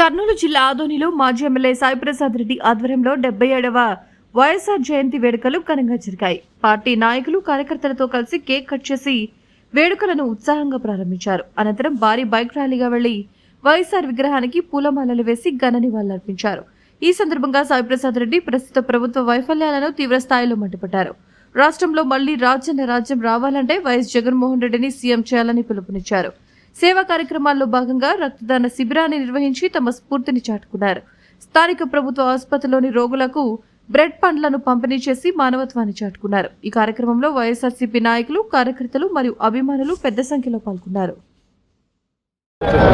కర్నూలు జిల్లా ఆదోనిలో మాజీ ఎమ్మెల్యే సాయిప్రసాద్ రెడ్డి ఆధ్వర్యంలో 77వ వైఎస్ఆర్ జయంతి వేడుకలు ఘనంగా జరిగాయి. పార్టీ నాయకులు కార్యకర్తలతో కలిసి కేక్ కట్ చేసి వేడుకలను ఉత్సాహంగా ప్రారంభించారు. అనంతరం భారీ బైక్ ర్యాలీగా వెళ్లి వైఎస్ఆర్ విగ్రహానికి పూలమాలలు వేసి ఘన నివాళులర్పించారు. ఈ సందర్భంగా సాయిప్రసాద్ రెడ్డి ప్రస్తుత ప్రభుత్వ వైఫల్యాలను తీవ్ర స్థాయిలో మండిపడ్డారు. రాష్ట్రంలో మళ్లీ రాజ్యం రావాలంటే వైఎస్ జగన్మోహన్ రెడ్డిని సీఎం చేయాలని పిలుపునిచ్చారు. సేవా కార్యక్రమాల్లో భాగంగా రక్తదాన శిబిరాన్ని నిర్వహించి తమ స్ఫూర్తిని చాటుకున్నారు. స్థానిక ప్రభుత్వ ఆసుపత్రిలోని రోగులకు బ్రెడ్ పండ్లను పంపిణీ చేసి మానవత్వాన్ని చాటుకున్నారు. ఈ కార్యక్రమంలో వైఎస్ఆర్సీపీ నాయకులు, కార్యకర్తలు మరియు అభిమానులు పెద్ద సంఖ్యలో పాల్గొన్నారు.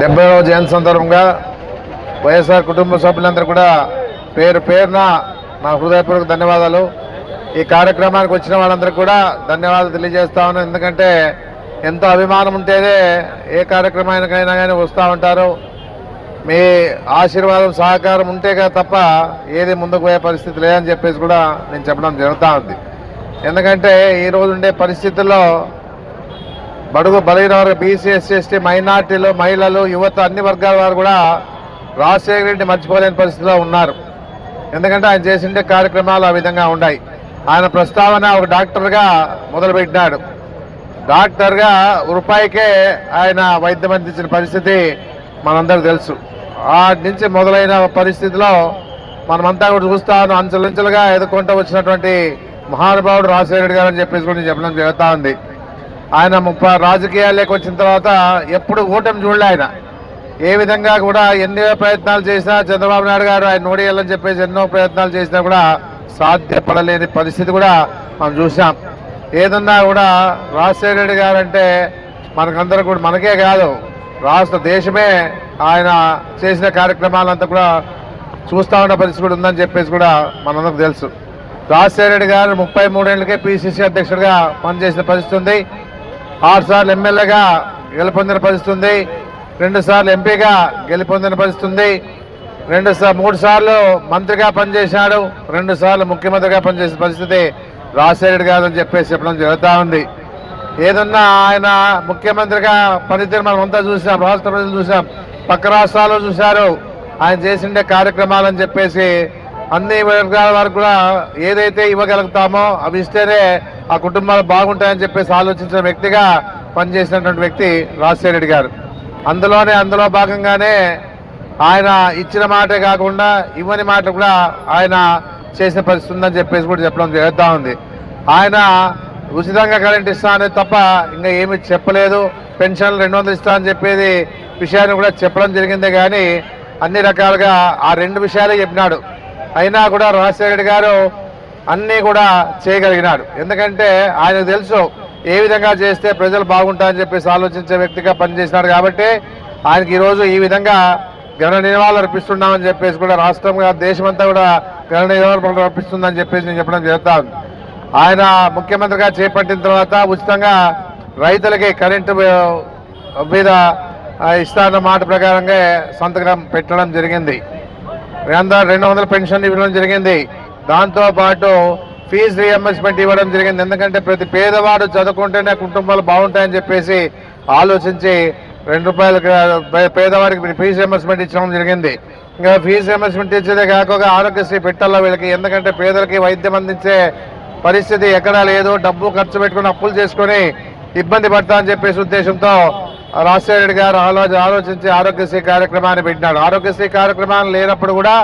70వ జయంతి సందర్భంగా వైఎస్ఆర్ కుటుంబ సభ్యులందరూ కూడా పేరు పేరున నా హృదయపూర్వక ధన్యవాదాలు. ఈ కార్యక్రమానికి వచ్చిన వాళ్ళందరికీ కూడా ధన్యవాదాలు తెలియజేస్తా ఉన్నాను. ఎందుకంటే ఎంతో అభిమానం ఉంటేనే ఏ కార్యక్రమానికైనా కానీ వస్తూ ఉంటారు. మీ ఆశీర్వాదం, సహకారం ఉంటే తప్ప ఏది ముందుకు పోయే పరిస్థితి లేదని చెప్పేసి కూడా నేను చెప్పడం జరుగుతూ ఉంది. ఎందుకంటే ఈరోజు ఉండే పరిస్థితుల్లో బడుగు బలైన వారు, బీసీ, ఎస్సీ, ఎస్టీ, మైనార్టీలు, మహిళలు, యువత, అన్ని వర్గాల వారు కూడా రాజశేఖర రెడ్డి మర్చిపోలేని పరిస్థితిలో ఉన్నారు. ఎందుకంటే ఆయన చేసిండే కార్యక్రమాలు ఆ విధంగా ఉన్నాయి. ఆయన ప్రస్తావన ఒక డాక్టర్గా మొదలుపెట్టినాడు. డాక్టర్గా రూపాయికే ఆయన వైద్యం అందించిన పరిస్థితి మనందరూ తెలుసు. ఆ నుంచి మొదలైన పరిస్థితిలో మనమంతా కూడా చూస్తాను, అంచెలంచెలుగా ఎదుర్కొంటూ వచ్చినటువంటి మహానుభావుడు రాజశేఖర రెడ్డి గారు అని చెప్పేసి కూడా చెప్పడం జరుగుతూ ఉంది. ఆయన రాజకీయాల్లోకి వచ్చిన తర్వాత ఎప్పుడు ఓటమి చూడలే. ఆయన ఏ విధంగా కూడా ఎన్నో ప్రయత్నాలు చేసినా, చంద్రబాబు నాయుడు గారు ఆయన ఓడియాలని చెప్పేసి ఎన్నో ప్రయత్నాలు చేసినా కూడా సాధ్యపడలేని పరిస్థితి కూడా మనం చూసాం. ఏదన్నా కూడా రాజశేఖర రెడ్డి గారు అంటే మనకందరూ కూడా, మనకే కాదు రాష్ట్ర దేశమే ఆయన చేసిన కార్యక్రమాలంతా కూడా చూస్తూ ఉన్న పరిస్థితి కూడా ఉందని చెప్పేసి కూడా మనందరికి తెలుసు. రాజశేఖర రెడ్డి గారు 33 ఏళ్ళకే పిసిసి అధ్యక్షుడిగా పనిచేసిన పరిస్థితి ఉంది. 6 సార్లు ఎమ్మెల్యేగా గెలుపొందిన పరిస్థితి ఉంది. 2 సార్లు ఎంపీగా గెలుపొందిన పరిస్థితి ఉంది. 3 సార్లు మంత్రిగా పనిచేశాడు. 2 సార్లు ముఖ్యమంత్రిగా పనిచేసిన పరిస్థితి రాజశేఖర రెడ్డి గారు అని చెప్పేసి చెప్పడం జరుగుతూ ఉంది. ఏదన్నా ఆయన ముఖ్యమంత్రిగా పనితీరు మనం అంతా చూసాం, రాష్ట్ర ప్రజలు చూసాం, పక్క రాష్ట్రాల్లో చూశారు. ఆయన చేసిండే కార్యక్రమాలని చెప్పేసి అన్ని వర్గాల వరకు కూడా ఏదైతే ఇవ్వగలుగుతామో అవి ఇస్తేనే ఆ కుటుంబాలు బాగుంటాయని చెప్పేసి ఆలోచించిన వ్యక్తిగా పనిచేసినటువంటి వ్యక్తి రాజశేఖర రెడ్డి గారు. అందులో భాగంగానే ఆయన ఇచ్చిన మాటే కాకుండా ఇవ్వని మాట కూడా ఆయన చేసిన పరిస్థితి ఉందని చెప్పేసి కూడా చెప్పడం జరుగుతూ ఉంది. ఆయన ఉచితంగా కరెంట్ ఇస్తా అనేది తప్ప ఇంకా ఏమి చెప్పలేదు. పెన్షన్లు 200 ఇస్తా అని చెప్పేది విషయాన్ని కూడా చెప్పడం జరిగిందే కానీ అన్ని రకాలుగా ఆ 2 విషయాలే చెప్పినాడు. అయినా కూడా రాజశేఖర రెడ్డి గారు అన్నీ కూడా చేయగలిగినాడు. ఎందుకంటే ఆయనకు తెలుసు ఏ విధంగా చేస్తే ప్రజలు బాగుంటారని చెప్పేసి ఆలోచించే వ్యక్తిగా పనిచేసినాడు. కాబట్టి ఆయనకి ఈరోజు ఈ విధంగా ఘన నివాళులు అర్పిస్తున్నామని చెప్పేసి కూడా రాష్ట్రంగా, దేశమంతా కూడా ఘన నివాళులు అర్పిస్తుందని చెప్పేసి నేను చెప్పడం జరుగుతాను. ఆయన ముఖ్యమంత్రిగా చేపట్టిన తర్వాత ఉచితంగా రైతులకి కరెంటు మీద ఇస్తాన్న మాట ప్రకారంగా సంతకం పెట్టడం జరిగింది. 200 పెన్షన్ ఇవ్వడం జరిగింది. దాంతోపాటు ఫీజు రీఎంబర్స్మెంట్ ఇవ్వడం జరిగింది. ఎందుకంటే ప్రతి పేదవాడు చదువుకుంటేనే కుటుంబాలు బాగుంటాయని చెప్పేసి ఆలోచించి ₹2 పేదవారికి ఫీజు రీఎంబర్స్మెంట్ ఇచ్చడం జరిగింది. ఇంకా ఫీజు రీఎంబర్స్మెంట్ ఇచ్చేదే కాకుండా ఆరోగ్యశ్రీ పెట్టాలా వీళ్ళకి. ఎందుకంటే పేదలకి వైద్యం అందించే పరిస్థితి ఎక్కడా లేదు. డబ్బు ఖర్చు పెట్టుకుని అప్పులు చేసుకొని ఇబ్బంది పడతా అని చెప్పేసి ఉద్దేశంతో రాజశేఖర రెడ్డి గారు ఆలోచించి ఆరోగ్యశ్రీ కార్యక్రమాన్ని పెట్టినాడు. ఆరోగ్యశ్రీ కార్యక్రమాలు లేనప్పుడు కూడా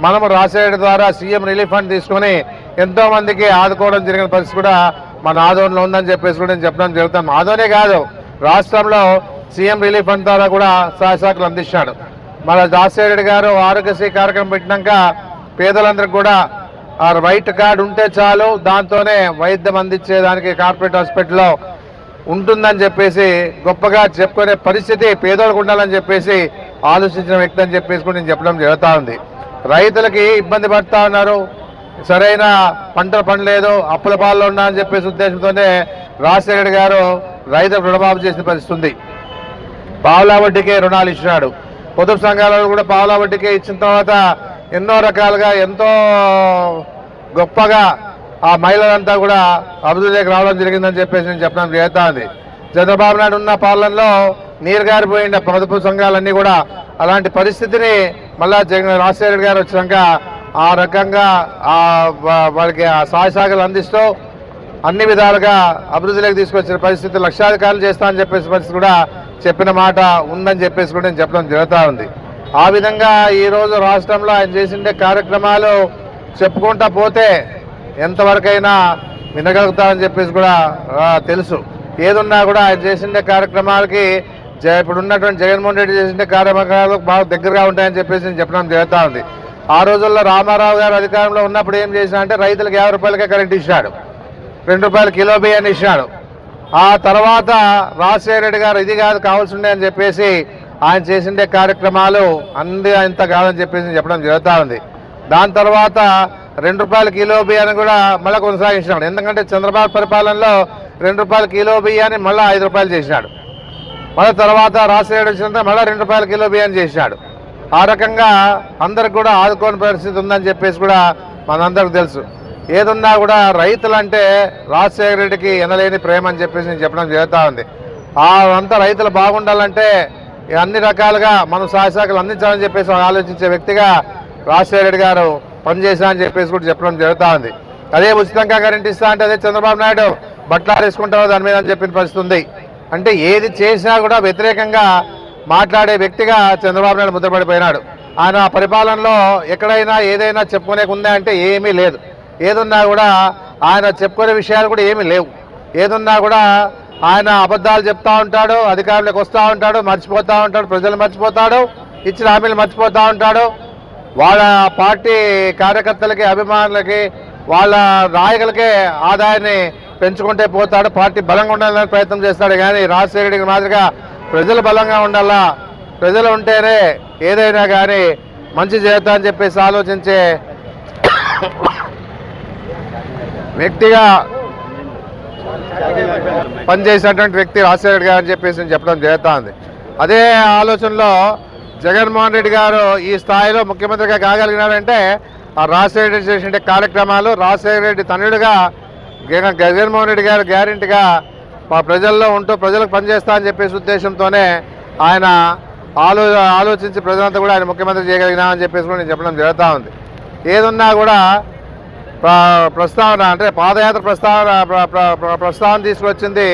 మనము రాజశేఖర రెడ్డి ద్వారా సీఎం రిలీఫ్ ఫండ్ తీసుకొని ఎంతో మందికి ఆదుకోవడం జరిగిన పరిస్థితి కూడా మన ఆదోనిలో ఉందని చెప్పేసి కూడా నేను చెప్పడం జరుగుతాం. ఆదోనే కాదు, రాష్ట్రంలో సీఎం రిలీఫ్ ఫండ్ ద్వారా కూడా సహాయశాఖలు అందించాడు. మన రాజశేఖర రెడ్డి గారు ఆరోగ్యశ్రీ కార్యక్రమం పెట్టినాక పేదలందరికీ కూడా ఆ వైట్ కార్డు ఉంటే చాలు, దాంతోనే వైద్యం అందించేదానికి కార్పొరేట్ హాస్పిటల్లో ఉంటుందని చెప్పేసి గొప్పగా చెప్పుకునే పరిస్థితి పేదోళ్ళకు ఉండాలని చెప్పేసి ఆలోచించిన వ్యక్తి అని చెప్పేసి కూడా నేను చెప్పడం జరుగుతూ ఉంది. రైతులకి ఇబ్బంది పడుతూ ఉన్నారు, సరైన పంటలు పండలేదు, అప్పుల పాల్లో ఉన్నా అని చెప్పేసి ఉద్దేశంతోనే రాజశేఖర రెడ్డి గారు రైతులకు రుణమాఫీ చేసిన పరిస్థితి ఉంది. పావులా వడ్డీకే రుణాలు ఇచ్చినాడు. పొదుపు సంఘాలలో కూడా పావులా వడ్డీకే ఇచ్చిన తర్వాత ఎన్నో రకాలుగా ఎంతో గొప్పగా ఆ మహిళలంతా కూడా అభివృద్ధికి రావడం జరిగిందని చెప్పేసి నేను చెప్పడం జరుగుతుంది. చంద్రబాబు నాయుడు ఉన్న పాలనలో నీరు గారిపోయిన పొదుపు సంఘాలన్నీ కూడా అలాంటి పరిస్థితిని మళ్ళా రాజశేఖర రెడ్డి గారు వచ్చినాక ఆ రకంగా వాళ్ళకి ఆ సహాయశాఖలు అందిస్తూ అన్ని విధాలుగా అభివృద్ధిలోకి తీసుకొచ్చిన పరిస్థితి లక్షాధికారులు చేస్తా అని చెప్పేసి పరిస్థితి కూడా చెప్పిన మాట ఉందని చెప్పేసి కూడా నేను చెప్పడం జరుగుతూ ఉంది. ఆ విధంగా ఈరోజు రాష్ట్రంలో ఆయన చేసిండే కార్యక్రమాలు చెప్పుకుంటా పోతే ఎంతవరకైనా వినగలుగుతామని చెప్పేసి కూడా తెలుసు. ఏదున్నా కూడా ఆయన చేసిండే కార్యక్రమాలకి ఇప్పుడు ఉన్నటువంటి జగన్మోహన్ రెడ్డి చేసిండే కార్యక్రమాలకు బాగా దగ్గరగా ఉంటాయని చెప్పేసి నేను చెప్పడం జరుగుతూ ఉంది. ఆ రోజుల్లో రామారావు గారు అధికారంలో ఉన్నప్పుడు ఏం చేసినా అంటే రైతులకు 50 రూపాయలకే కరెంట్ ఇచ్చాడు, 2 రూపాయల కిలో బియ్యాన్ని ఇచ్చాడు. ఆ తర్వాత రాజశేఖర రెడ్డి గారు ఇది కాదు కావాల్సి ఉండే అని చెప్పేసి ఆయన చేసిండే కార్యక్రమాలు ఇంత కాదని చెప్పేసి చెప్పడం జరుగుతూ ఉంది. దాని తర్వాత 2 రూపాయల కిలో బియ్యాన్ని కూడా మళ్ళీ కొనసాగించినాడు. ఎందుకంటే చంద్రబాబు పరిపాలనలో 2 రూపాయల కిలో బియ్యాన్ని మళ్ళీ 5 రూపాయలు చేసినాడు. మళ్ళీ తర్వాత రాజశేఖర వచ్చినంత మళ్ళీ 2 రూపాయల కిలో బియ్యాన్ని చేసినాడు. ఆ రకంగా అందరికి కూడా ఆదుకోని పరిస్థితి ఉందని చెప్పేసి కూడా మనందరికి తెలుసు. ఏదున్నా కూడా రైతులంటే రాజశేఖర రెడ్డికి ఎనలేని ప్రేమ అని చెప్పేసి నేను చెప్పడం జరుగుతూ ఉంది. అంతా రైతులు బాగుండాలంటే అన్ని రకాలుగా మనం సహాయశాఖలు అందించాలని చెప్పేసి ఆలోచించే వ్యక్తిగా రాజశేఖర రెడ్డి గారు పనిచేశా అని చెప్పేసి కూడా చెప్పడం జరుగుతూ ఉంది. అదే ఉచితంగా కరెంట్ ఇస్తా అంటే అదే చంద్రబాబు నాయుడు బట్టలు వేసుకుంటారో దాని మీద అని చెప్పిన పరిస్థితి ఉంది. అంటే ఏది చేసినా కూడా వ్యతిరేకంగా మాట్లాడే వ్యక్తిగా చంద్రబాబు నాయుడు ముద్రపడిపోయినాడు. ఆయన పరిపాలనలో ఎక్కడైనా ఏదైనా చెప్పుకునే ఉందా అంటే ఏమీ లేదు. ఏదున్నా కూడా ఆయన చెప్పుకునే విషయాలు కూడా ఏమీ లేవు. ఏదున్నా కూడా ఆయన అబద్ధాలు చెప్తా ఉంటాడు, అధికారులకు వస్తూ ఉంటాడు, మర్చిపోతూ ఉంటాడు, ప్రజలు మర్చిపోతాడు, ఇచ్చిన హామీలు మర్చిపోతూ ఉంటాడు. వాళ్ళ పార్టీ కార్యకర్తలకి, అభిమానులకి, వాళ్ళ నాయకులకే ఆదాయాన్ని పెంచుకుంటే పోతాడు. పార్టీ బలంగా ఉండాలని ప్రయత్నం చేస్తాడు. కానీ రాజశేఖర రెడ్డి మాదిరిగా ప్రజలు బలంగా ఉండాలా, ప్రజలు ఉంటేనే ఏదైనా కానీ మంచి చేస్తా అని చెప్పేసి ఆలోచించే వ్యక్తిగా పనిచేసినటువంటి వ్యక్తి రాజశేఖర రెడ్డి గారు అని చెప్పేసి నేను చెప్పడం జరుగుతూ ఉంది. అదే ఆలోచనలో జగన్మోహన్ రెడ్డి గారు ఈ స్థాయిలో ముఖ్యమంత్రిగా కాగలిగినారంటే ఆ రాజశేఖర రెడ్డి చేసిన కార్యక్రమాలు, రాజశేఖర రెడ్డి తనయుడుగా జగన్మోహన్ రెడ్డి గారు గ్యారెంటీగా మా ప్రజల్లో ఉంటూ ప్రజలకు పనిచేస్తా అని చెప్పేసి ఉద్దేశంతోనే ఆయన ఆలోచించి ప్రజలంతా కూడా ఆయన ముఖ్యమంత్రి చేయగలిగినామని చెప్పేసి కూడా నేను చెప్పడం జరుగుతూ ఉంది. ఏదున్నా కూడా ప్రస్తావన అంటే పాదయాత్ర ప్రస్తావన తీసుకొచ్చింది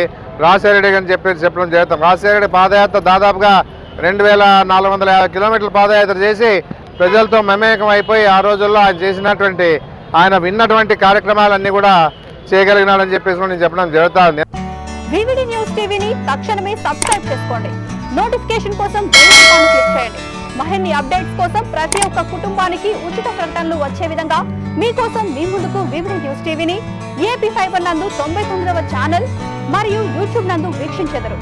రాజశేఖర రెడ్డి అని చెప్పేసి చెప్పడం జరుగుతాం. రాజశేఖర రెడ్డి పాదయాత్ర దాదాపుగా 2450 కిలోమీటర్ల పాదయాత్ర చేసి ప్రజలతో మమేకం అయిపోయి ఆ రోజుల్లో ఆయన చేసినటువంటి ఆయన విన్నటువంటి కార్యక్రమాలన్నీ కూడా చేయగలిగినాడని చెప్పేసి నేను చెప్పడం జరుగుతా ఉంది. వివిడి న్యూస్ టీవీని తక్షణమే సబ్స్క్రైబ్ చేసుకోండి. నోటిఫికేషన్ కోసం బెల్ ఐకాన్ క్లిక్ చేయండి. మరిన్ని అప్డేట్స్ కోసం ప్రతి ఒక్క కుటుంబానికి ఉచిత ప్రకటనలు వచ్చే విధంగా మీకోసం మీ ముందుకు వివిడి న్యూస్ టీవీని ఏపీ ఫైబర్ నందు 99వ ఛానల్ మరియు యూట్యూబ్ నందు వీక్షించెదరు.